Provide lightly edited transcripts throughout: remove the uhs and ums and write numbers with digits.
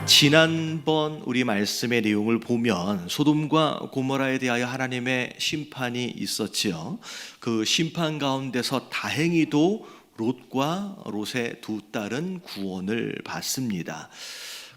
지난번 우리 말씀의 내용을 보면 소돔과 고모라에 대하여 하나님의 심판이 있었지요. 그 심판 가운데서 다행히도 롯과 롯의 두 딸은 구원을 받습니다.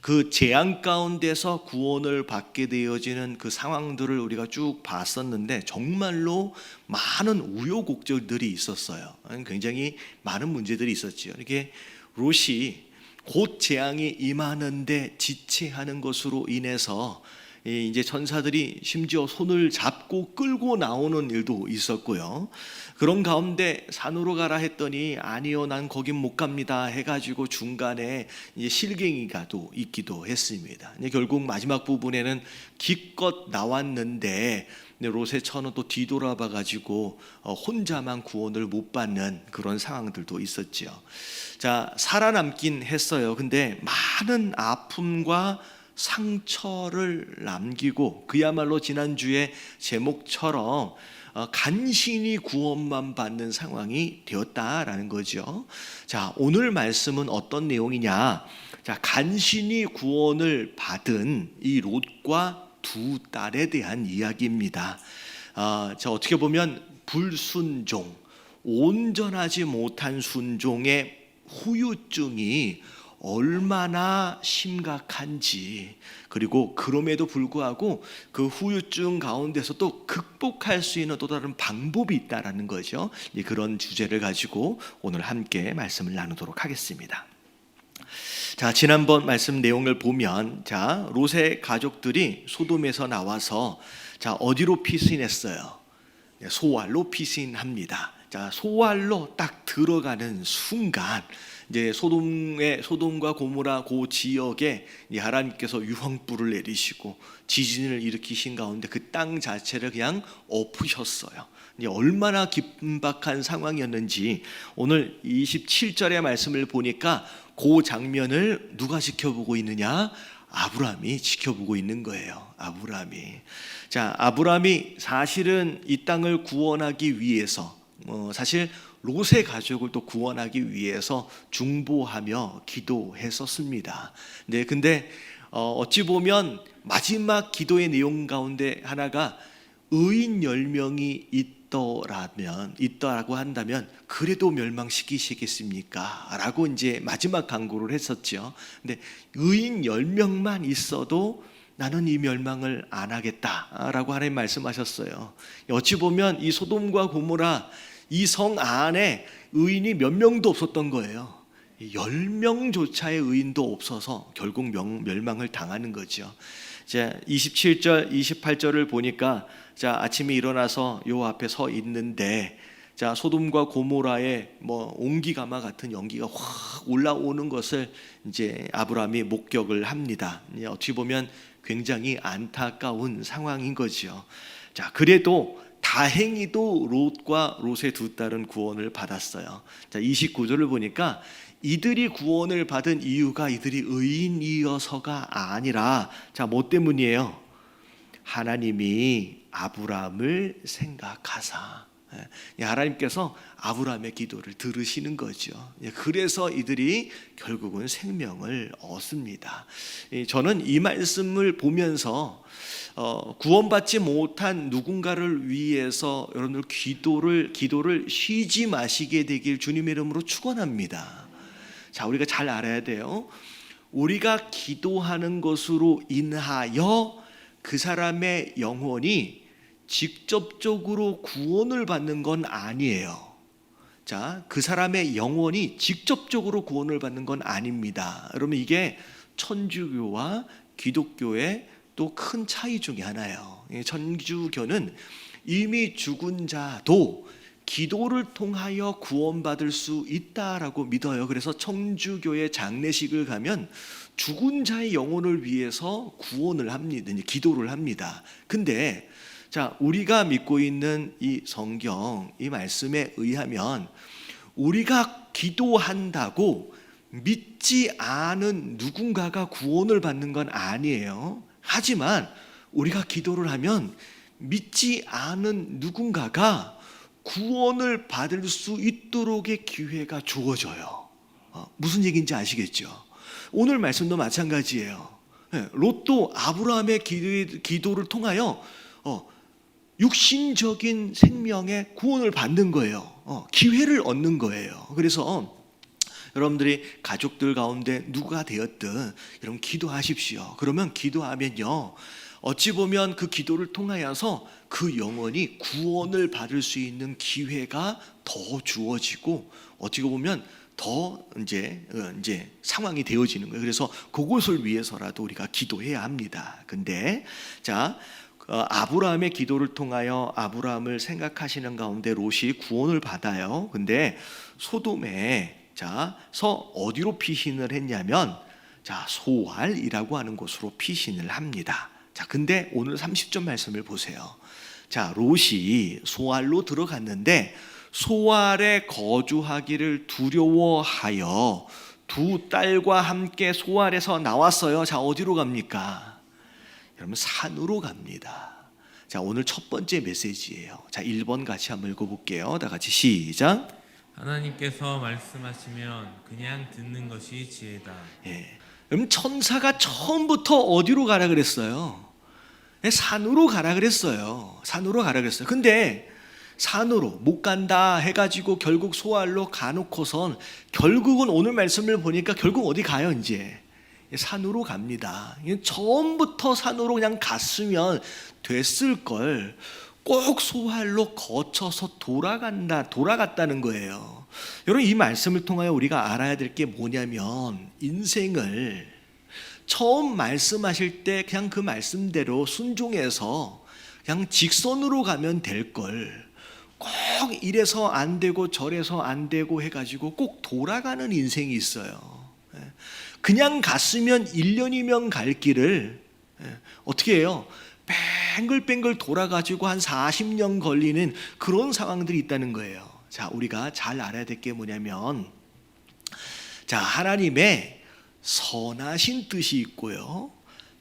그 재앙 가운데서 구원을 받게 되어지는 그 상황들을 우리가 쭉 봤었는데 정말로 많은 우여곡절들이 있었어요. 굉장히 많은 문제들이 있었죠. 이렇게 롯이 곧 재앙이 임하는데 지체하는 것으로 인해서 이제 천사들이 심지어 손을 잡고 끌고 나오는 일도 있었고요. 그런 가운데 산으로 가라 했더니 아니요, 난 거긴 못 갑니다 해가지고 중간에 이제 실갱이가 또 있기도 했습니다. 결국 마지막 부분에는 기껏 나왔는데 롯의 처는 또 뒤돌아봐 가지고 혼자만 구원을 못 받는 그런 상황들도 있었죠. 자, 살아남긴 했어요. 근데 많은 아픔과 상처를 남기고 그야말로 지난주에 제목처럼 간신히 구원만 받는 상황이 되었다라는 거죠. 자, 오늘 말씀은 어떤 내용이냐? 자, 간신히 구원을 받은 이 롯과 두 딸에 대한 이야기입니다. 자, 어떻게 보면 불순종, 온전하지 못한 순종의 후유증이 얼마나 심각한지, 그리고 그럼에도 불구하고 그 후유증 가운데서 또 극복할 수 있는 또 다른 방법이 있다라는 거죠. 그런 주제를 가지고 오늘 함께 말씀을 나누도록 하겠습니다. 자, 지난번 말씀 내용을 보면, 자, 롯의 가족들이 소돔에서 나와서 자, 어디로 피신했어요? 소알로 피신합니다. 자, 소알로 딱 들어가는 순간 이제 소돔과 고모라 그 지역에 하나님께서 유황불을 내리시고 지진을 일으키신 가운데 그 땅 자체를 그냥 엎으셨어요. 얼마나 긴박한 상황이었는지 오늘 27절의 말씀을 보니까 그 장면을 누가 지켜보고 있느냐? 아브라함이 지켜보고 있는 거예요. 아브라함이. 자, 아브라함이 사실은 이 땅을 구원하기 위해서 사실 롯의 가족을 또 구원하기 위해서 중보하며 기도했었습니다. 네, 근데 어찌 보면 마지막 기도의 내용 가운데 하나가 의인 10명이 있다라고 한다면 그래도 멸망시키시겠습니까? 라고 이제 마지막 간구를 했었죠. 근데 의인 10명만 있어도 나는 이 멸망을 안 하겠다라고 하나님 말씀하셨어요. 어찌 보면 이 소돔과 고모라 이 성 안에 의인이 몇 명도 없었던 거예요. 10명조차의 의인도 없어서 결국 멸망을 당하는 거죠. 자, 27절, 28절을 보니까 자, 아침에 일어나서 요 앞에 서 있는데 자, 소돔과 고모라의 옹기가마 같은 연기가 확 올라오는 것을 이제 아브라함이 목격을 합니다. 어찌 보면 굉장히 안타까운 상황인 거죠. 자, 그래도 다행히도 롯과 롯의 두 딸은 구원을 받았어요. 자, 29절을 보니까 이들이 구원을 받은 이유가 이들이 의인이어서가 아니라 자, 뭐 때문이에요? 하나님이 아브라함을 생각하사. 하나님께서 아브라함의 기도를 들으시는 거죠. 그래서 이들이 결국은 생명을 얻습니다. 저는 이 말씀을 보면서 구원받지 못한 누군가를 위해서 여러분들 기도를 쉬지 마시게 되길 주님의 이름으로 축원합니다. 자, 우리가 잘 알아야 돼요. 우리가 기도하는 것으로 인하여 그 사람의 영혼이 직접적으로 구원을 받는 건 아니에요. 자, 그 사람의 영혼이 직접적으로 구원을 받는 건 아닙니다. 여러분, 이게 천주교와 기독교의 또 큰 차이 중에 하나예요. 천주교는 이미 죽은 자도 기도를 통하여 구원받을 수 있다라고 믿어요. 그래서 천주교의 장례식을 가면 죽은 자의 영혼을 위해서 구원을 합니다. 기도를 합니다. 근데 자, 우리가 믿고 있는 이 성경, 이 말씀에 의하면 우리가 기도한다고 믿지 않은 누군가가 구원을 받는 건 아니에요. 하지만 우리가 기도를 하면 믿지 않은 누군가가 구원을 받을 수 있도록의 기회가 주어져요. 무슨 얘기인지 아시겠죠? 오늘 말씀도 마찬가지예요. 롯도 아브라함의 기도를 통하여 육신적인 생명의 구원을 받는 거예요. 기회를 얻는 거예요. 그래서 여러분들이 가족들 가운데 누가 되었든 여러분 기도하십시오. 그러면 기도하면요, 어찌 보면 그 기도를 통하여서 그 영혼이 구원을 받을 수 있는 기회가 더 주어지고, 어찌 보면 더 이제 상황이 되어지는 거예요. 그래서 그것을 위해서라도 우리가 기도해야 합니다. 근데 아브라함의 기도를 통하여 아브라함을 생각하시는 가운데 롯이 구원을 받아요. 근데 소돔에 어디로 피신을 했냐면 소알이라고 하는 곳으로 피신을 합니다. 근데 오늘 30절 말씀을 보세요. 롯이 소알로 들어갔는데 소알에 거주하기를 두려워하여 두 딸과 함께 소알에서 나왔어요. 어디로 갑니까? 여러분, 산으로 갑니다. 오늘 첫 번째 메시지예요. 1번 같이 한번 읽어볼게요. 다 같이 시작. 하나님께서 말씀하시면 그냥 듣는 것이 지혜다. 여러분, 천사가 처음부터 어디로 가라 그랬어요? 산으로 가라 그랬어요. 산으로 가라 그랬어요. 근데 산으로 못 간다 해가지고 결국 소알로 가놓고선 결국은 오늘 말씀을 보니까 결국 어디 가요? 이제 산으로 갑니다. 처음부터 산으로 그냥 갔으면 됐을 걸 꼭 소알로 거쳐서 돌아갔다는 거예요. 여러분, 이 말씀을 통하여 우리가 알아야 될 게 뭐냐면, 인생을 처음 말씀하실 때 그냥 그 말씀대로 순종해서 그냥 직선으로 가면 될 걸 꼭 이래서 안 되고 저래서 안 되고 해가지고 꼭 돌아가는 인생이 있어요. 그냥 갔으면 1년이면 갈 길을 어떻게 해요? 뱅글뱅글 돌아가지고 한 40년 걸리는 그런 상황들이 있다는 거예요. 우리가 잘 알아야 될 게 뭐냐면, 하나님의 선하신 뜻이 있고요,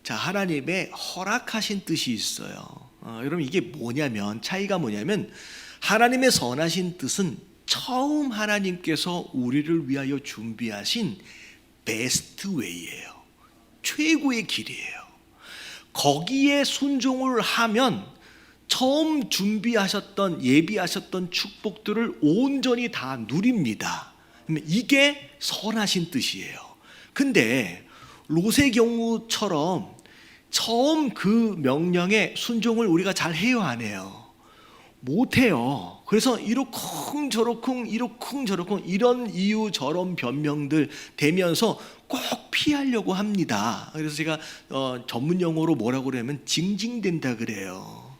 하나님의 허락하신 뜻이 있어요. 여러분, 이게 뭐냐면, 차이가 뭐냐면, 하나님의 선하신 뜻은 처음 하나님께서 우리를 위하여 준비하신 베스트 웨이예요. 최고의 길이에요. 거기에 순종을 하면 처음 준비하셨던, 예비하셨던 축복들을 온전히 다 누립니다. 이게 선하신 뜻이에요. 근데 롯의 경우처럼 처음 그 명령에 순종을 우리가 잘 해요, 안 해요? 못해요. 그래서 이러쿵저러쿵 이런 이유 저런 변명들 대면서 꼭 피하려고 합니다. 그래서 제가 전문 용어로 뭐라고 그러냐면 징징댄다 그래요.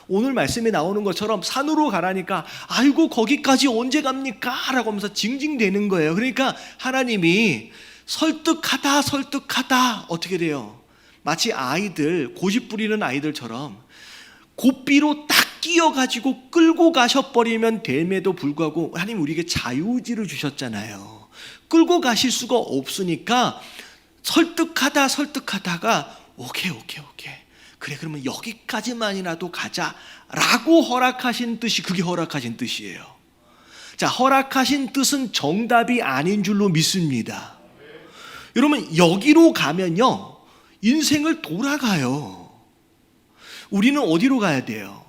오늘 말씀에 나오는 것처럼 산으로 가라니까 아이고 거기까지 언제 갑니까? 라고 하면서 징징대는 거예요. 그러니까 하나님이 설득하다 어떻게 돼요? 마치 아이들, 고집 부리는 아이들처럼 고삐로 딱 끼어가지고 끌고 가셔버리면 됨에도 불구하고, 하나님 우리에게 자유의지를 주셨잖아요. 끌고 가실 수가 없으니까 설득하다가 오케이 그래 그러면 여기까지만이라도 가자라고 허락하신 뜻이, 그게 허락하신 뜻이에요. 허락하신 뜻은 정답이 아닌 줄로 믿습니다. 여러분, 여기로 가면요 인생을 돌아가요. 우리는 어디로 가야 돼요?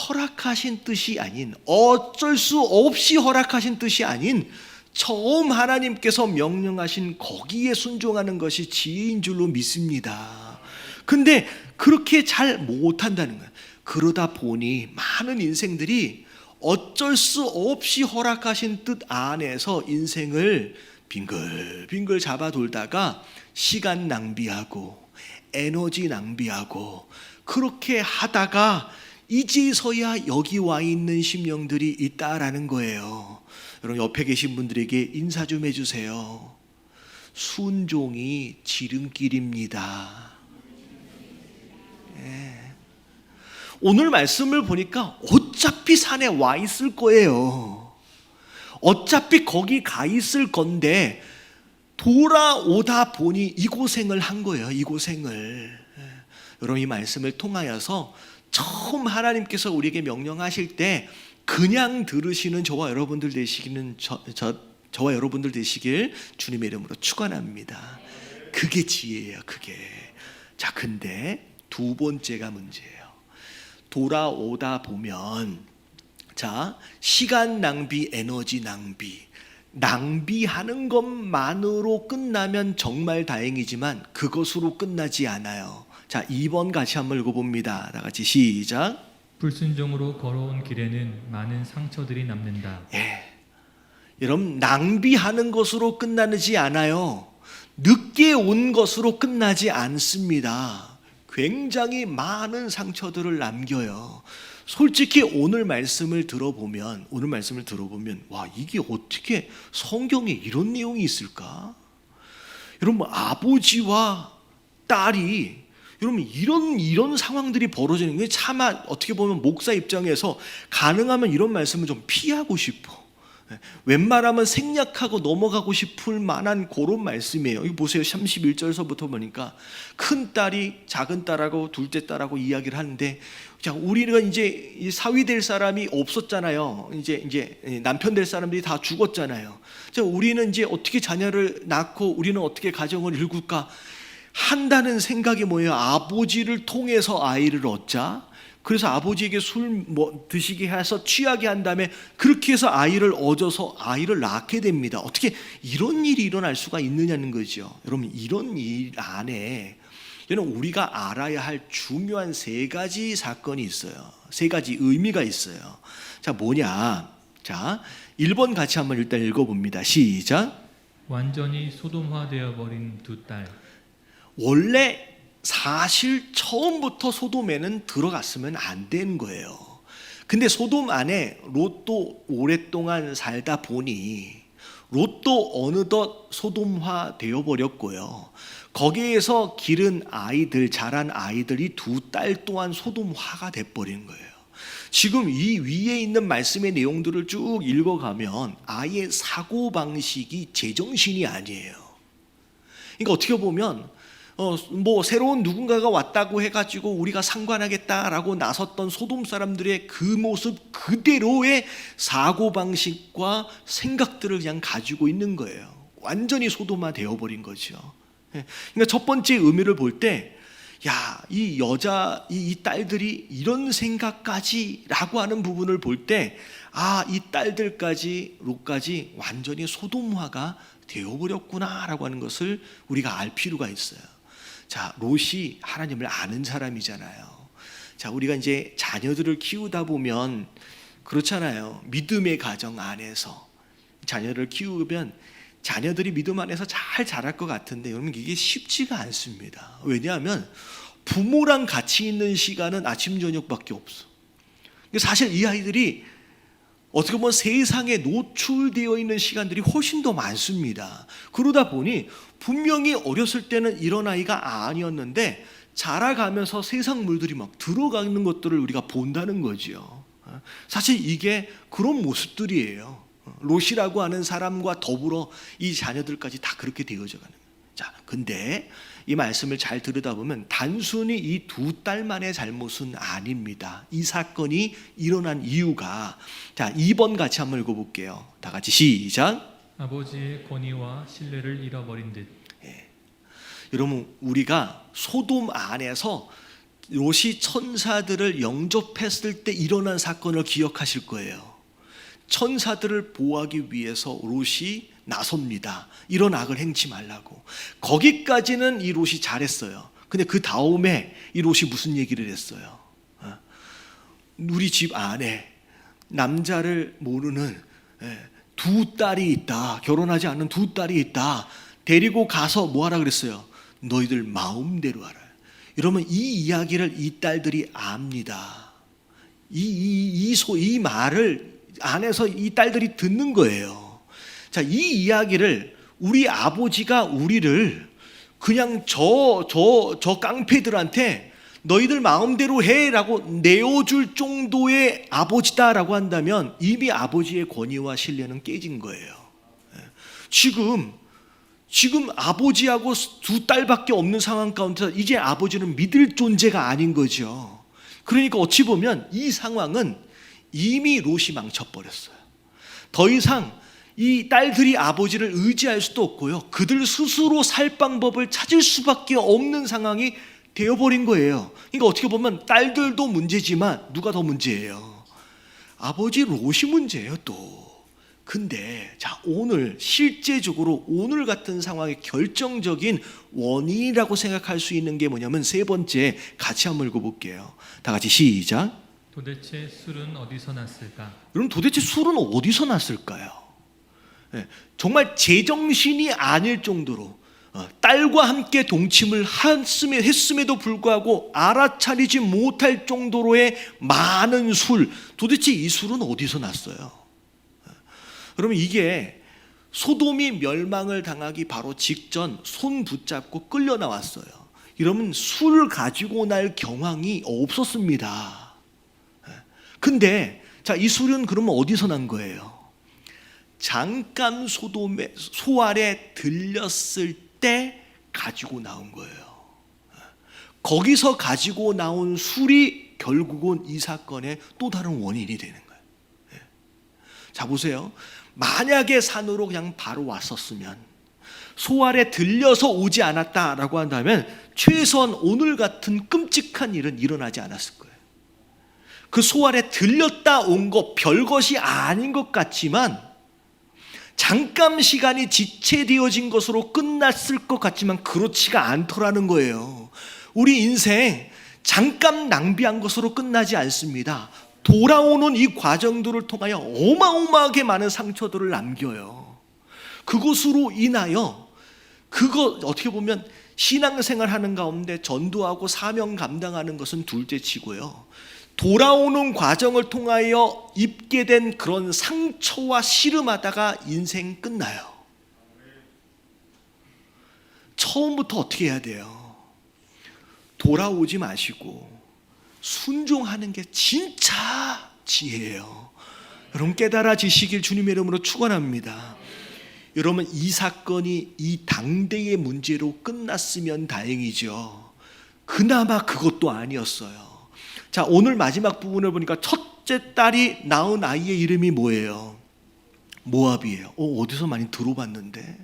허락하신 뜻이 아닌, 어쩔 수 없이 허락하신 뜻이 아닌 처음 하나님께서 명령하신 거기에 순종하는 것이 지혜인 줄로 믿습니다. 근데 그렇게 잘 못한다는 거예요. 그러다 보니 많은 인생들이 어쩔 수 없이 허락하신 뜻 안에서 인생을 빙글빙글 잡아 돌다가 시간 낭비하고 에너지 낭비하고 그렇게 하다가 이제서야 여기 와 있는 심령들이 있다라는 거예요. 여러분, 옆에 계신 분들에게 인사 좀 해주세요. 순종이 지름길입니다. 오늘 말씀을 보니까 어차피 산에 와 있을 거예요. 어차피 거기 가 있을 건데 돌아오다 보니 이 고생을 한 거예요. 이 고생을. 여러분, 이 말씀을 통하여서 처음 하나님께서 우리에게 명령하실 때 그냥 들으시는 저와 여러분들 되시기를 주님의 이름으로 축원합니다. 그게 지혜예요, 그게. 자, 근데 두 번째가 문제예요. 돌아오다 보면, 자, 시간 낭비, 에너지 낭비, 낭비하는 것만으로 끝나면 정말 다행이지만 그것으로 끝나지 않아요. 자, 2번 같이 한번 읽어봅니다. 다 같이 시작. 불순종으로 걸어온 길에는 많은 상처들이 남는다. 예. 여러분, 낭비하는 것으로 끝나지 않아요. 늦게 온 것으로 끝나지 않습니다. 굉장히 많은 상처들을 남겨요. 솔직히 오늘 말씀을 들어보면 와, 이게 어떻게 성경에 이런 내용이 있을까? 여러분, 아버지와 딸이 여러분 이런 상황들이 벌어지는 게 차마 어떻게 보면 목사 입장에서 가능하면 이런 말씀을 좀 피하고 싶어. 웬만하면 생략하고 넘어가고 싶을 만한 그런 말씀이에요. 여기 보세요. 31절서부터 보니까 큰 딸이 작은 딸하고 둘째 딸하고 이야기를 하는데, 자, 우리는 이제 사위 될 사람이 없었잖아요. 이제 남편 될 사람들이 다 죽었잖아요. 자, 우리는 이제 어떻게 자녀를 낳고 우리는 어떻게 가정을 일굴까 한다는 생각이 뭐예요? 아버지를 통해서 아이를 얻자. 그래서 아버지에게 술 드시게 해서 취하게 한 다음에 그렇게 해서 아이를 얻어서 아이를 낳게 됩니다. 어떻게 이런 일이 일어날 수가 있느냐는 거죠. 여러분, 이런 일 안에 여러분 우리가 알아야 할 중요한 세 가지 사건이 있어요. 세 가지 의미가 있어요. 자, 뭐냐? 자, 1번 같이 한번 일단 읽어봅니다. 시작. 완전히 소돔화되어 버린 두 딸. 원래 사실 처음부터 소돔에는 들어갔으면 안 되는 거예요. 근데 소돔 안에 롯도 오랫동안 살다 보니 롯도 어느덧 소돔화 되어버렸고요. 거기에서 기른 아이들, 자란 아이들이 두 딸 또한 소돔화가 돼버린 거예요. 지금 이 위에 있는 말씀의 내용들을 쭉 읽어가면 아예 사고방식이 제정신이 아니에요. 그러니까 어떻게 보면 새로운 누군가가 왔다고 해가지고 우리가 상관하겠다라고 나섰던 소돔 사람들의 그 모습 그대로의 사고방식과 생각들을 그냥 가지고 있는 거예요. 완전히 소돔화 되어버린 거죠. 그러니까 첫 번째 의미를 볼 때, 야, 이 여자, 이 딸들이 이런 생각까지라고 하는 부분을 볼 때, 아, 이 딸들까지, 롯까지 완전히 소돔화가 되어버렸구나라고 하는 것을 우리가 알 필요가 있어요. 자, 롯이 하나님을 아는 사람이잖아요. 자, 우리가 이제 자녀들을 키우다 보면 그렇잖아요. 믿음의 가정 안에서 자녀를 키우면 자녀들이 믿음 안에서 잘 자랄 것 같은데 여러분 이게 쉽지가 않습니다. 왜냐하면 부모랑 같이 있는 시간은 아침 저녁밖에 없어. 사실 이 아이들이 어떻게 보면 세상에 노출되어 있는 시간들이 훨씬 더 많습니다. 그러다 보니 분명히 어렸을 때는 이런 아이가 아니었는데 자라가면서 세상 물들이 막 들어가는 것들을 우리가 본다는 거죠. 사실 이게 그런 모습들이에요. 롯이라고 하는 사람과 더불어 이 자녀들까지 다 그렇게 되어져 가는 거예요. 자, 근데 이 말씀을 잘 들여다보면 단순히 이 두 딸만의 잘못은 아닙니다. 이 사건이 일어난 이유가, 자, 2번 같이 한번 읽어볼게요. 다 같이 시작. 아버지의 권위와 신뢰를 잃어버린 듯. 여러분, 우리가 소돔 안에서 롯이 천사들을 영접했을 때 일어난 사건을 기억하실 거예요. 천사들을 보호하기 위해서 롯이 나섭니다. 이런 악을 행치 말라고. 거기까지는 이 롯이 잘했어요. 근데 그 다음에 이 롯이 무슨 얘기를 했어요? 우리 집 안에 남자를 모르는 두 딸이 있다. 결혼하지 않는 두 딸이 있다. 데리고 가서 뭐 하라 그랬어요? 너희들 마음대로 하라. 여러분, 이 이야기를 이 딸들이 압니다. 이 말을 안에서 이 딸들이 듣는 거예요. 자, 이 이야기를 우리 아버지가 우리를 그냥 저 깡패들한테 너희들 마음대로 해라고 내어줄 정도의 아버지다라고 한다면 이미 아버지의 권위와 신뢰는 깨진 거예요. 지금 아버지하고 두 딸밖에 없는 상황 가운데서 이제 아버지는 믿을 존재가 아닌 거죠. 그러니까 어찌 보면 이 상황은 이미 롯이 망쳐버렸어요. 더 이상 이 딸들이 아버지를 의지할 수도 없고요. 그들 스스로 살 방법을 찾을 수밖에 없는 상황이 되어버린 거예요. 그러니까 어떻게 보면 딸들도 문제지만 누가 더 문제예요? 아버지 롯이 문제예요 또. 근데 자, 오늘 실제적으로 오늘 같은 상황의 결정적인 원인이라고 생각할 수 있는 게 뭐냐면 세 번째, 같이 한번 읽어볼게요. 다 같이 시작. 도대체 술은 어디서 났을까? 그럼 도대체 술은 어디서 났을까요? 정말 제정신이 아닐 정도로 딸과 함께 동침을 했음에도 불구하고 알아차리지 못할 정도로의 많은 술, 도대체 이 술은 어디서 났어요? 그러면 이게 소돔이 멸망을 당하기 바로 직전 손 붙잡고 끌려 나왔어요. 이러면 술 가지고 날 경황이 없었습니다. 근데 자, 이 술은 그러면 어디서 난 거예요? 잠깐 소돔의 소알에 들렸을 때 가지고 나온 거예요. 거기서 가지고 나온 술이 결국은 이 사건의 또 다른 원인이 되는 거예요. 자, 보세요. 만약에 산으로 그냥 바로 왔었으면, 소알에 들려서 오지 않았다라고 한다면 최소한 오늘 같은 끔찍한 일은 일어나지 않았을 거예요. 그 소알에 들렸다 온 거 별것이 아닌 것 같지만 잠깐 시간이 지체되어진 것으로 끝났을 것 같지만 그렇지가 않더라는 거예요. 우리 인생 잠깐 낭비한 것으로 끝나지 않습니다. 돌아오는 이 과정들을 통하여 어마어마하게 많은 상처들을 남겨요. 그것으로 인하여 그거 어떻게 보면 신앙생활 하는 가운데 전도하고 사명 감당하는 것은 둘째치고요. 돌아오는 과정을 통하여 입게 된 그런 상처와 씨름하다가 인생 끝나요. 처음부터 어떻게 해야 돼요? 돌아오지 마시고 순종하는 게 진짜 지혜예요. 여러분 깨달아지시길 주님의 이름으로 축원합니다. 여러분 이 사건이 이 당대의 문제로 끝났으면 다행이죠. 그나마 그것도 아니었어요. 자, 오늘 마지막 부분을 보니까 첫째 딸이 낳은 아이의 이름이 뭐예요? 모압이에요. 어디서 많이 들어봤는데.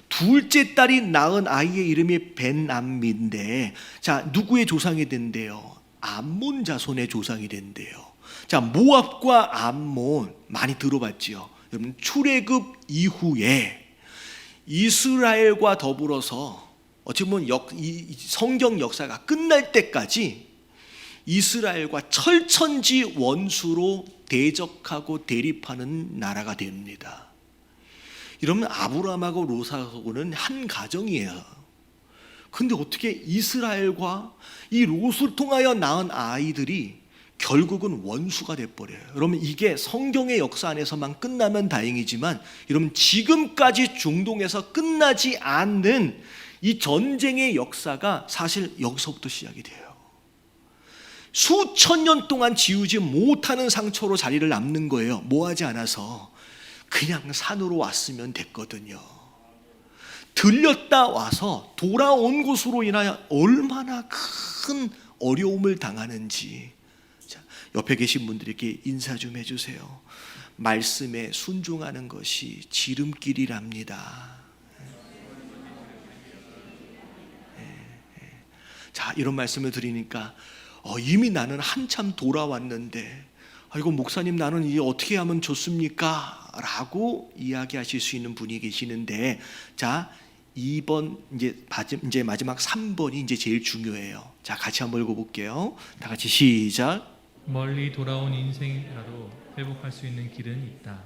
둘째 딸이 낳은 아이의 이름이 벤암미인데, 자, 누구의 조상이 된대요? 암몬 자손의 조상이 된대요. 자, 모압과 암몬 많이 들어봤지요. 여러분 출애굽 이후에 이스라엘과 더불어서 어찌 보면 이 성경 역사가 끝날 때까지 이스라엘과 철천지 원수로 대적하고 대립하는 나라가 됩니다. 이러면 아브라함하고 롯하고는 한 가정이에요. 근데 어떻게 이스라엘과 이 롯을 통하여 낳은 아이들이 결국은 원수가 돼버려요. 여러분 이게 성경의 역사 안에서만 끝나면 다행이지만 여러분 지금까지 중동에서 끝나지 않는 이 전쟁의 역사가 사실 여기서부터 시작이 돼요. 수천 년 동안 지우지 못하는 상처로 자리를 남는 거예요. 뭐하지 않아서 그냥 산으로 왔으면 됐거든요. 들렸다 와서 돌아온 곳으로 인하여 얼마나 큰 어려움을 당하는지. 자, 옆에 계신 분들에게 인사 좀 해주세요. 말씀에 순종하는 것이 지름길이랍니다. 자, 이런 말씀을 드리니까 이미 나는 한참 돌아왔는데 이거 목사님 나는 이제 어떻게 하면 좋습니까? 라고 이야기하실 수 있는 분이 계시는데, 자 2번 이제 마지막 3번이 이제 제일 중요해요. 자, 같이 한번 읽어볼게요. 다 같이 시작. 멀리 돌아온 인생이라도 회복할 수 있는 길은 있다.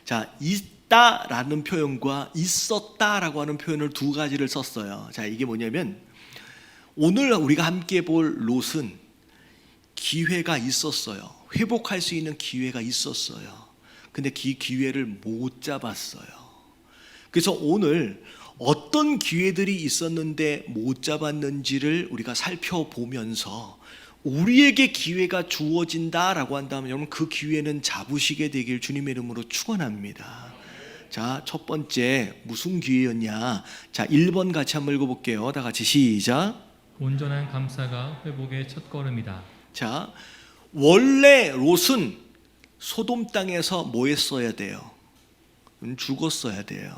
자, 있다라는 표현과 있었다라고 하는 표현을 두 가지를 썼어요. 자, 이게 뭐냐면 오늘 우리가 함께 볼 롯은 기회가 있었어요. 회복할 수 있는 기회가 있었어요. 근데 그 기회를 못 잡았어요. 그래서 오늘 어떤 기회들이 있었는데 못 잡았는지를 우리가 살펴보면서 우리에게 기회가 주어진다라고 한다면 여러분 그 기회는 잡으시게 되길 주님의 이름으로 축원합니다. 자, 첫 번째 무슨 기회였냐? 자, 1번 같이 한번 읽어볼게요. 다 같이 시작. 온전한 감사가 회복의 첫걸음이다. 자, 원래 롯은 소돔 땅에서 뭐 했어야 돼요? 죽었어야 돼요.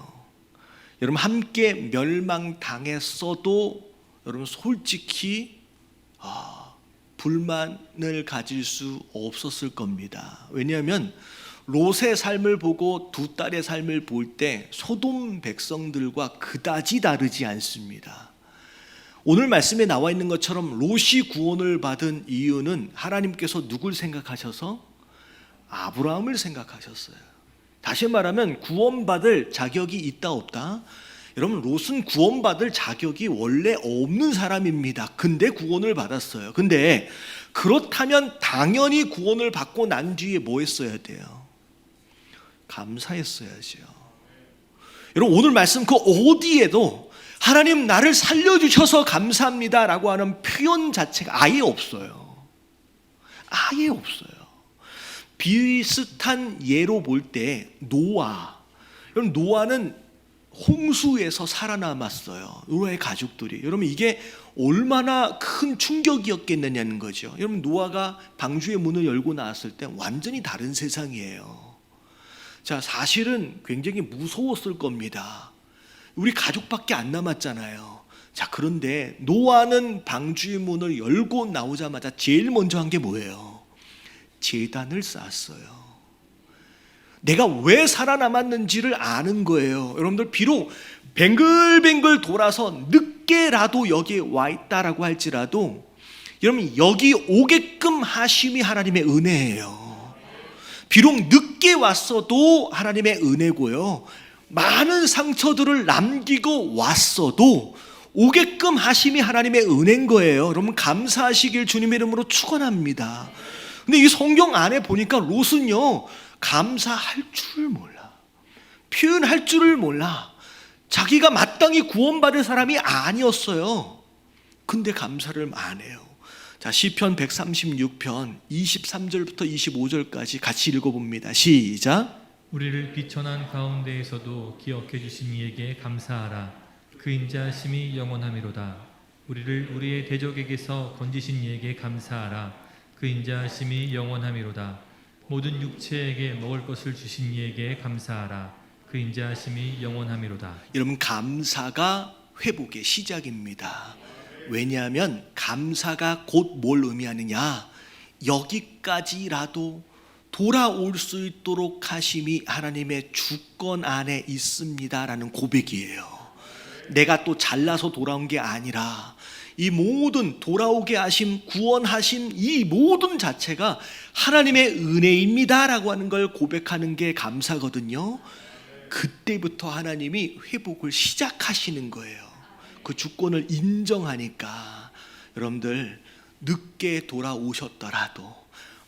여러분 함께 멸망당했어도 여러분 솔직히 불만을 가질 수 없었을 겁니다. 왜냐하면 롯의 삶을 보고 두 딸의 삶을 볼 때 소돔 백성들과 그다지 다르지 않습니다. 오늘 말씀에 나와 있는 것처럼 롯이 구원을 받은 이유는 하나님께서 누굴 생각하셔서? 아브라함을 생각하셨어요. 다시 말하면 구원받을 자격이 있다 없다? 여러분 롯은 구원받을 자격이 원래 없는 사람입니다. 근데 구원을 받았어요. 근데 그렇다면 당연히 구원을 받고 난 뒤에 뭐 했어야 돼요? 감사했어야죠. 여러분 오늘 말씀 그 어디에도 하나님 나를 살려주셔서 감사합니다 라고 하는 표현 자체가 아예 없어요. 아예 없어요. 비슷한 예로 볼 때 노아, 여러분 노아는 홍수에서 살아남았어요. 노아의 가족들이. 여러분 이게 얼마나 큰 충격이었겠느냐는 거죠. 여러분 노아가 방주의 문을 열고 나왔을 때 완전히 다른 세상이에요. 자, 사실은 굉장히 무서웠을 겁니다. 우리 가족밖에 안 남았잖아요. 자, 그런데 노아는 방주의 문을 열고 나오자마자 제일 먼저 한 게 뭐예요? 제단을 쌓았어요. 내가 왜 살아남았는지를 아는 거예요. 여러분들 비록 뱅글뱅글 돌아서 늦게라도 여기에 와 있다라고 할지라도 여러분 여기 오게끔 하심이 하나님의 은혜예요. 비록 늦게 왔어도 하나님의 은혜고요. 많은 상처들을 남기고 왔어도 오게끔 하심이 하나님의 은혜인 거예요. 여러분 감사하시길 주님의 이름으로 축원합니다. 근데 이 성경 안에 보니까 롯은요 감사할 줄을 몰라. 표현할 줄을 몰라. 자기가 마땅히 구원받을 사람이 아니었어요. 근데 감사를 안 해요. 자, 시편 136편 23절부터 25절까지 같이 읽어봅니다. 시작. 우리를 비천한 가운데에서도 기억해 주신 이에게 감사하라. 그 인자하심이 영원하미로다. 우리를 우리의 대적에게서 건지신 이에게 감사하라. 그 인자하심이 영원하미로다. 모든 육체에게 먹을 것을 주신 이에게 감사하라. 그 인자하심이 영원하미로다. 여러분 감사가 회복의 시작입니다. 왜냐하면 감사가 곧 뭘 의미하느냐? 여기까지라도 돌아올 수 있도록 하심이 하나님의 주권 안에 있습니다라는 고백이에요. 내가 또 잘나서 돌아온 게 아니라 이 모든 돌아오게 하심, 구원하심 이 모든 자체가 하나님의 은혜입니다라고 하는 걸 고백하는 게 감사거든요. 그때부터 하나님이 회복을 시작하시는 거예요. 그 주권을 인정하니까 여러분들 늦게 돌아오셨더라도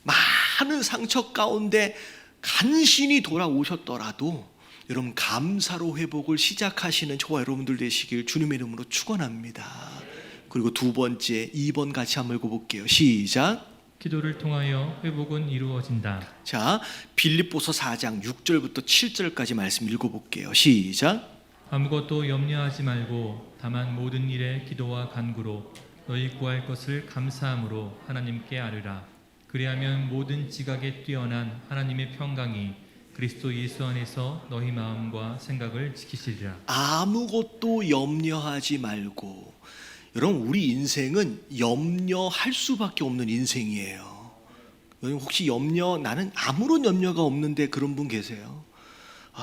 많은 상처 가운데 간신히 돌아오셨더라도 여러분 감사로 회복을 시작하시는 저와 여러분들 되시길 주님의 이름으로 축원합니다. 그리고 두 번째 2번 같이 한번 읽어볼게요. 시작. 기도를 통하여 회복은 이루어진다. 자, 빌립보서 4장 6절부터 7절까지 말씀 읽어볼게요. 시작. 아무것도 염려하지 말고 다만 모든 일에 기도와 간구로 너희 구할 것을 감사함으로 하나님께 아뢰라. 그리하면 모든 지각에 뛰어난 하나님의 평강이 그리스도 예수 안에서 너희 마음과 생각을 지키시리라. 아무것도 염려하지 말고. 여러분 우리 인생은 염려할 수밖에 없는 인생이에요. 여러분 혹시 나는 아무런 염려가 없는데 그런 분 계세요?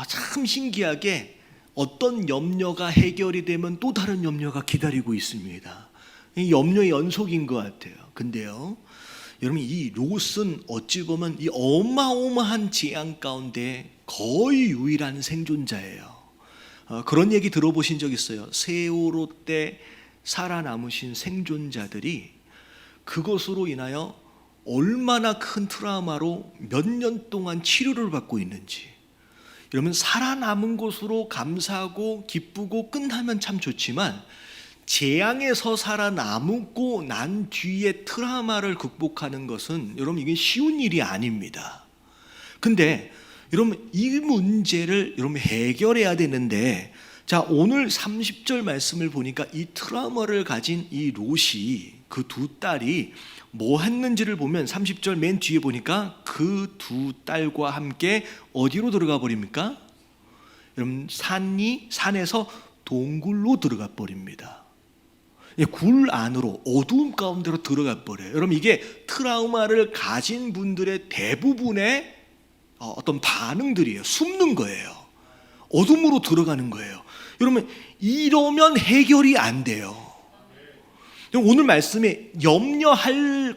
참 신기하게 어떤 염려가 해결이 되면 또 다른 염려가 기다리고 있습니다. 이 염려의 연속인 것 같아요. 근데요 여러분 이 롯은 어찌 보면 이 어마어마한 재앙 가운데 거의 유일한 생존자예요. 그런 얘기 들어보신 적 있어요? 세월호 때 살아남으신 생존자들이 그것으로 인하여 얼마나 큰 트라우마로 몇 년 동안 치료를 받고 있는지. 여러분 살아남은 것으로 감사하고 기쁘고 끝나면 참 좋지만 재앙에서 살아남고 난 뒤에 트라우마를 극복하는 것은 여러분 이게 쉬운 일이 아닙니다. 근데 여러분 이 문제를 여러분 해결해야 되는데 자 오늘 30절 말씀을 보니까 이 트라우마를 가진 이 롯이 그 두 딸이 뭐 했는지를 보면 30절 맨 뒤에 보니까 그 두 딸과 함께 어디로 들어가 버립니까? 여러분 산에서 동굴로 들어가 버립니다. 굴 안으로 어두움 가운데로 들어가 버려요. 여러분 이게 트라우마를 가진 분들의 대부분의 어떤 반응들이에요. 숨는 거예요. 어둠으로 들어가는 거예요. 여러분 이러면 해결이 안 돼요. 오늘 말씀에 염려할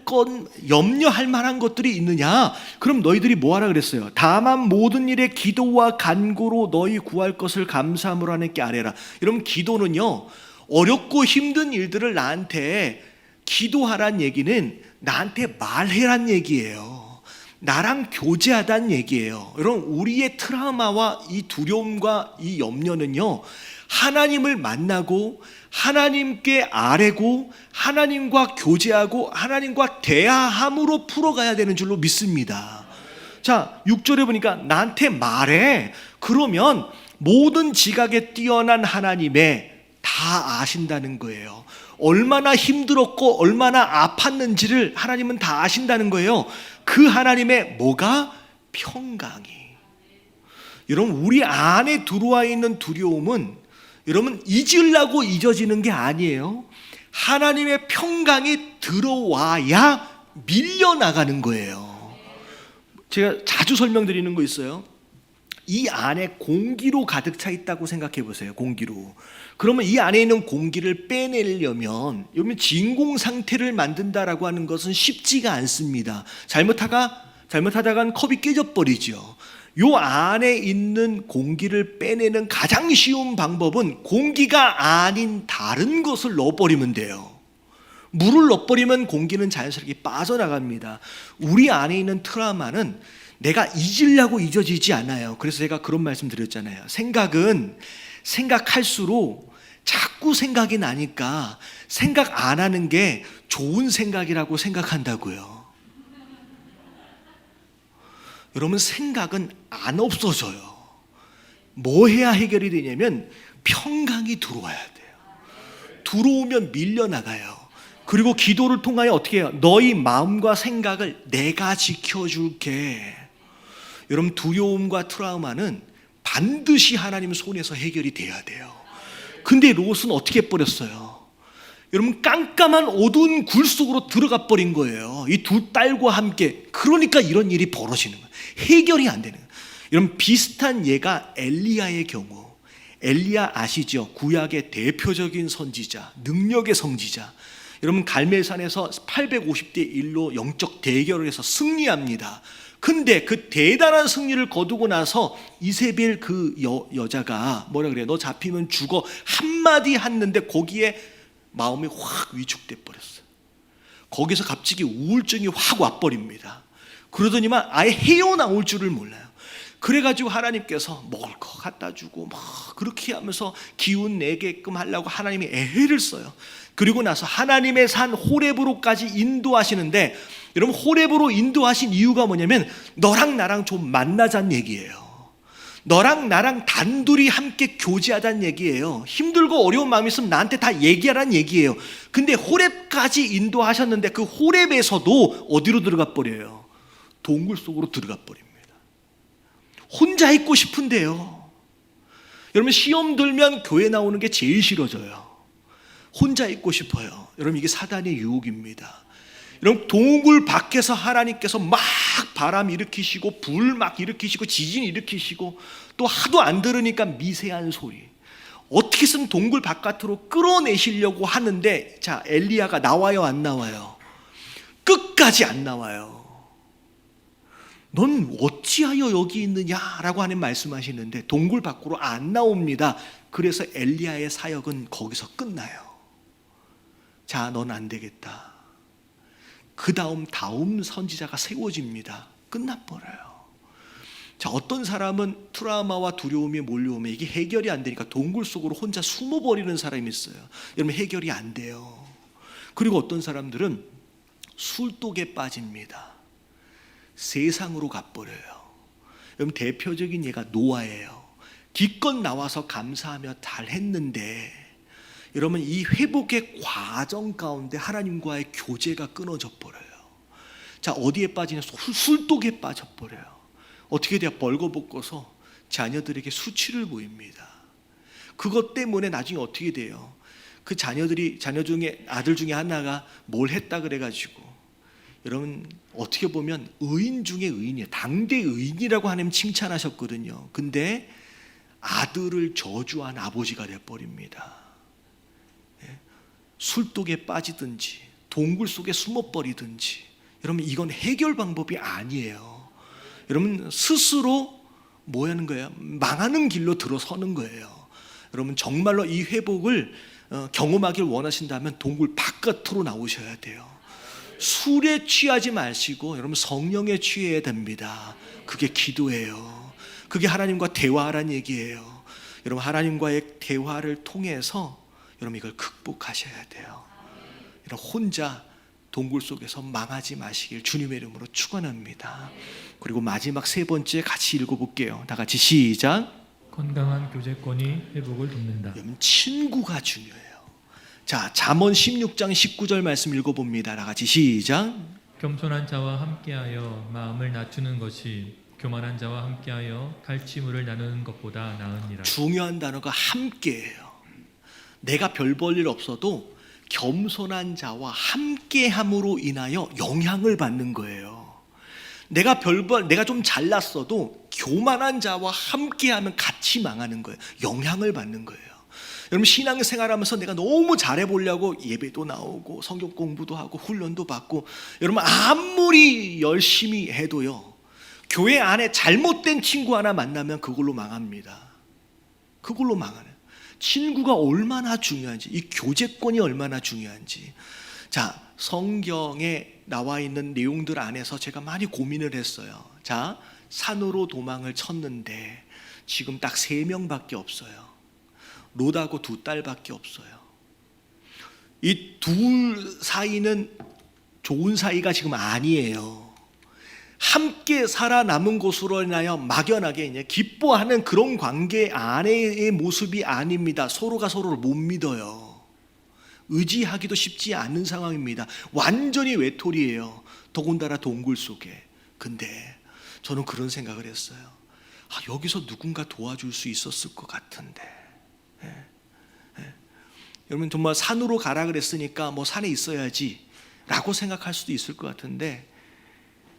만한 것들이 있느냐? 그럼 너희들이 뭐 하라 그랬어요? 다만 모든 일에 기도와 간구로 너희 구할 것을 감사함으로 하나님께 아뢰라. 여러분 기도는요, 어렵고 힘든 일들을 나한테 기도하란 얘기는 나한테 말해란 얘기예요. 나랑 교제하단 얘기예요. 여러분 우리의 트라우마와 이 두려움과 이 염려는요, 하나님을 만나고 하나님께 아뢰고 하나님과 교제하고 하나님과 대화함으로 풀어가야 되는 줄로 믿습니다. 자, 6절에 보니까 나한테 말해. 그러면 모든 지각에 뛰어난 하나님의 다 아신다는 거예요. 얼마나 힘들었고 얼마나 아팠는지를 하나님은 다 아신다는 거예요. 그 하나님의 뭐가? 평강이. 여러분 우리 안에 들어와 있는 두려움은 여러분 잊으려고 잊어지는 게 아니에요. 하나님의 평강이 들어와야 밀려나가는 거예요. 제가 자주 설명드리는 거 있어요. 이 안에 공기로 가득 차 있다고 생각해 보세요. 공기로. 그러면 이 안에 있는 공기를 빼내려면 여러분 진공 상태를 만든다라고 하는 것은 쉽지가 않습니다. 잘못하다간 컵이 깨져 버리죠. 요 안에 있는 공기를 빼내는 가장 쉬운 방법은 공기가 아닌 다른 것을 넣어버리면 돼요. 물을 넣어버리면 공기는 자연스럽게 빠져나갑니다. 우리 안에 있는 트라우마는 내가 잊으려고 잊어지지 않아요. 그래서 제가 그런 말씀 드렸잖아요. 생각은 생각할수록 자꾸 생각이 나니까 생각 안 하는 게 좋은 생각이라고 생각한다고요. 여러분 생각은 안 없어져요. 뭐 해야 해결이 되냐면 평강이 들어와야 돼요. 들어오면 밀려나가요. 그리고 기도를 통하여 어떻게 해요? 너희 마음과 생각을 내가 지켜줄게. 여러분 두려움과 트라우마는 반드시 하나님 손에서 해결이 돼야 돼요. 근데 롯은 어떻게 해버렸어요? 여러분 깜깜한 어두운 굴 속으로 들어가 버린 거예요. 이 두 딸과 함께. 그러니까 이런 일이 벌어지는 거예요. 해결이 안 되는 거예요. 여러분 비슷한 예가 엘리야의 경우. 엘리야 아시죠? 구약의 대표적인 선지자, 능력의 선지자. 여러분 갈멜산에서 850대 1로 영적 대결을 해서 승리합니다. 근데 그 대단한 승리를 거두고 나서 이세벨 그 여자가 뭐라 그래요? 너 잡히면 죽어 한마디 했는데 거기에 마음이 확 위축돼 버렸어요. 거기서 갑자기 우울증이 확 와버립니다. 그러더니만 아예 헤어나올 줄을 몰라요. 그래가지고 하나님께서 먹을 거 갖다 주고 막 그렇게 하면서 기운 내게끔 하려고 하나님이 애를 써요. 그리고 나서 하나님의 산 호렙으로까지 인도하시는데 여러분 호렙으로 인도하신 이유가 뭐냐면 너랑 나랑 좀 만나자는 얘기예요. 너랑 나랑 단둘이 함께 교제하자는 얘기예요. 힘들고 어려운 마음이 있으면 나한테 다 얘기하라는 얘기예요. 근데 호렙까지 인도하셨는데 그 호렙에서도 어디로 들어가 버려요? 동굴 속으로 들어가 버립니다. 혼자 있고 싶은데요. 여러분 시험 들면 교회 나오는 게 제일 싫어져요. 혼자 있고 싶어요. 여러분 이게 사단의 유혹입니다. 여러분 동굴 밖에서 하나님께서 막 바람 일으키시고 불 막 일으키시고 지진 일으키시고 또 하도 안 들으니까 미세한 소리 어떻게든 동굴 바깥으로 끌어내시려고 하는데 자 엘리야가 나와요 안 나와요? 끝까지 안 나와요. 넌 어찌하여 여기 있느냐라고 하는 말씀하시는데 동굴 밖으로 안 나옵니다. 그래서 엘리야의 사역은 거기서 끝나요. 자, 넌 안 되겠다. 그 다음 선지자가 세워집니다. 끝나버려요. 자, 어떤 사람은 트라우마와 두려움이 몰려오면 이게 해결이 안 되니까 동굴 속으로 혼자 숨어버리는 사람이 있어요. 여러분 해결이 안 돼요. 그리고 어떤 사람들은 술독에 빠집니다. 세상으로 가버려요. 여러분 대표적인 예가 노아예요. 기껏 나와서 감사하며 잘했는데 여러분 이 회복의 과정 가운데 하나님과의 교제가 끊어져 버려요. 자 어디에 빠지냐? 술독에 빠져버려요. 어떻게 돼요? 벌거벗고서 자녀들에게 수치를 보입니다. 그것 때문에 나중에 어떻게 돼요? 그 자녀 중에 아들 중에 하나가 뭘 했다 그래가지고, 여러분 어떻게 보면 의인 중에 의인이에요. 당대 의인이라고 하나님 칭찬하셨거든요. 근데 아들을 저주한 아버지가 돼버립니다. 술독에 빠지든지 동굴 속에 숨어버리든지. 여러분 이건 해결 방법이 아니에요. 여러분 스스로 뭐 하는 거예요? 망하는 길로 들어서는 거예요. 여러분 정말로 이 회복을 경험하길 원하신다면 동굴 바깥으로 나오셔야 돼요. 술에 취하지 마시고 여러분 성령에 취해야 됩니다. 그게 기도예요. 그게 하나님과 대화하라는 얘기예요. 여러분 하나님과의 대화를 통해서 여러분 이걸 극복하셔야 돼요. 여러분 혼자 동굴 속에서 망하지 마시길 주님의 이름으로 축원합니다. 그리고 마지막 세 번째 같이 읽어볼게요. 다 같이 시작. 건강한 교제권이 회복을 돕는다. 여러분 친구가 중요해요. 자, 잠언 16장 19절 말씀 읽어봅니다. 다 같이 시작. 겸손한 자와 함께하여 마음을 낮추는 것이 교만한 자와 함께하여 갈치물을 나누는 것보다 나으니라. 중요한 단어가 함께예요. 내가 별 볼 일 없어도 겸손한 자와 함께함으로 인하여 영향을 받는 거예요. 내가 좀 잘났어도 교만한 자와 함께하면 같이 망하는 거예요. 영향을 받는 거예요. 여러분 신앙생활하면서 내가 너무 잘해보려고 예배도 나오고 성경 공부도 하고 훈련도 받고, 여러분 아무리 열심히 해도요, 교회 안에 잘못된 친구 하나 만나면 그걸로 망합니다. 그걸로 망하는. 친구가 얼마나 중요한지, 이 교제권이 얼마나 중요한지. 자, 성경에 나와 있는 내용들 안에서 제가 많이 고민을 했어요. 자, 산으로 도망을 쳤는데 지금 딱 3명밖에 없어요. 롯하고 2딸밖에 없어요. 이 둘 사이는 좋은 사이가 지금 아니에요. 함께 살아남은 것으로 인하여 막연하게 이제 기뻐하는 그런 관계 안에의 모습이 아닙니다. 서로가 서로를 못 믿어요. 의지하기도 쉽지 않은 상황입니다. 완전히 외톨이에요. 더군다나 동굴 속에. 근데 저는 그런 생각을 했어요. 여기서 누군가 도와줄 수 있었을 것 같은데. 여러분 정말 산으로 가라 그랬으니까 뭐 산에 있어야지 라고 생각할 수도 있을 것 같은데,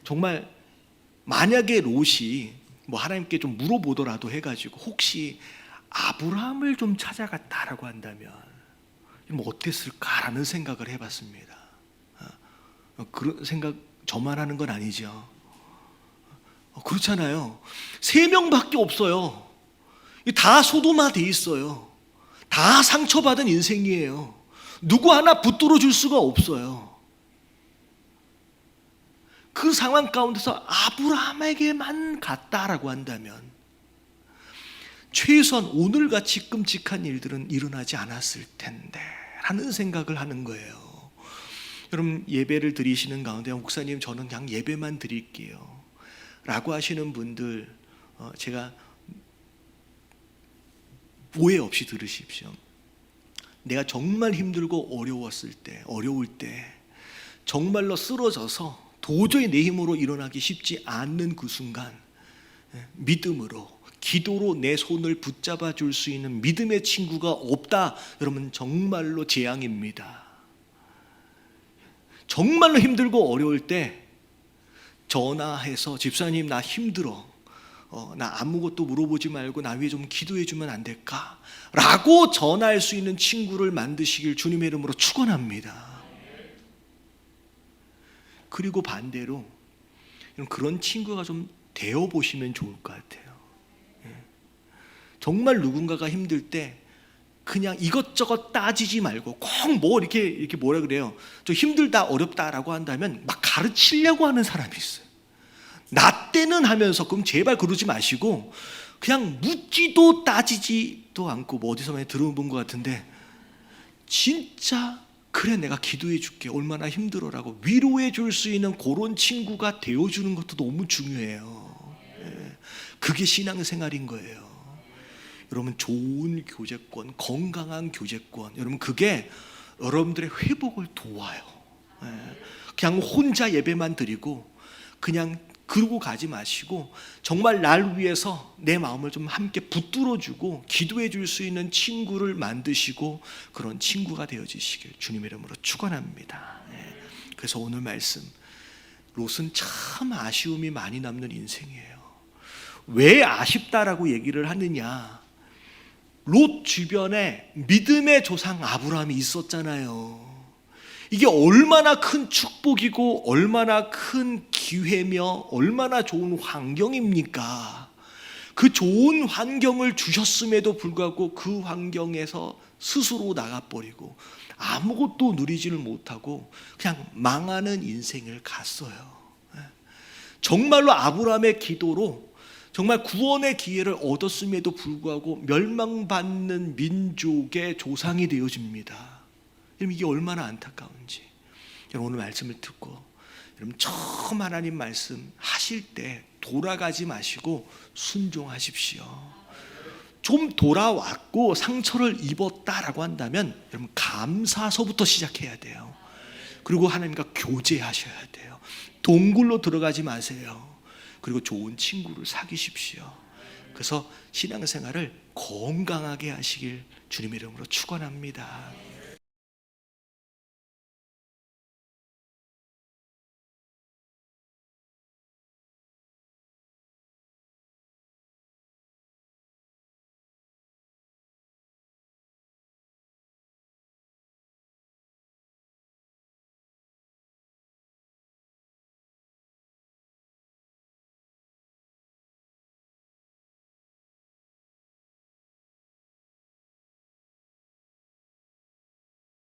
정말 만약에 롯이 뭐 하나님께 좀 물어보더라도 해가지고 혹시 아브라함을 좀 찾아갔다라고 한다면 뭐 어땠을까라는 생각을 해봤습니다. 그런 생각 저만 하는 건 아니죠. 그렇잖아요. 3명밖에 없어요. 다 소도마 돼 있어요. 다 상처받은 인생이에요. 누구 하나 붙들어 줄 수가 없어요. 그 상황 가운데서 아브라함에게만 갔다라고 한다면 최소한 오늘같이 끔찍한 일들은 일어나지 않았을 텐데 라는 생각을 하는 거예요. 여러분 예배를 드리시는 가운데 목사님 저는 그냥 예배만 드릴게요 라고 하시는 분들, 제가 오해 없이 들으십시오. 내가 정말 힘들고 어려울 때 정말로 쓰러져서 도저히 내 힘으로 일어나기 쉽지 않는 그 순간 믿음으로, 기도로 내 손을 붙잡아 줄 수 있는 믿음의 친구가 없다. 여러분 정말로 재앙입니다. 정말로 힘들고 어려울 때 전화해서 집사님 나 힘들어, 나 아무것도 물어보지 말고 나 위해 좀 기도해 주면 안 될까? 라고 전화할 수 있는 친구를 만드시길 주님의 이름으로 축원합니다. 그리고 반대로 그런 친구가 좀 되어 보시면 좋을 것 같아요. 정말 누군가가 힘들 때 그냥 이것저것 따지지 말고 꼭 뭐 이렇게 뭐라 그래요? 저 힘들다 어렵다라고 한다면 막 가르치려고 하는 사람이 있어요. 나 때는 하면서. 그럼 제발 그러지 마시고 그냥 묻지도 따지지도 않고, 뭐 어디서 많이 들어본 것 같은데 진짜 그래 내가 기도해 줄게 얼마나 힘들어라고 위로해 줄 수 있는 그런 친구가 되어주는 것도 너무 중요해요. 그게 신앙생활인 거예요. 여러분 좋은 교제권, 건강한 교제권, 여러분 그게 여러분들의 회복을 도와요. 그냥 혼자 예배만 드리고 그냥 그러고 가지 마시고 정말 날 위해서 내 마음을 좀 함께 붙들어주고 기도해 줄 수 있는 친구를 만드시고 그런 친구가 되어지시길 주님의 이름으로 축원합니다. 그래서 오늘 말씀, 롯은 참 아쉬움이 많이 남는 인생이에요. 왜 아쉽다라고 얘기를 하느냐? 롯 주변에 믿음의 조상 아브라함이 있었잖아요. 이게 얼마나 큰 축복이고 얼마나 큰 기회며 얼마나 좋은 환경입니까? 그 좋은 환경을 주셨음에도 불구하고 그 환경에서 스스로 나가버리고 아무것도 누리지를 못하고 그냥 망하는 인생을 갔어요. 정말로 아브라함의 기도로 정말 구원의 기회를 얻었음에도 불구하고 멸망받는 민족의 조상이 되어집니다. 여러분, 이게 얼마나 안타까운지. 여러분, 오늘 말씀을 듣고 여러분 처음 하나님 말씀 하실 때 돌아가지 마시고 순종하십시오. 좀 돌아왔고 상처를 입었다라고 한다면 여러분 감사서부터 시작해야 돼요. 그리고 하나님과 교제하셔야 돼요. 동굴로 들어가지 마세요. 그리고 좋은 친구를 사귀십시오. 그래서 신앙생활을 건강하게 하시길 주님의 이름으로 축원합니다.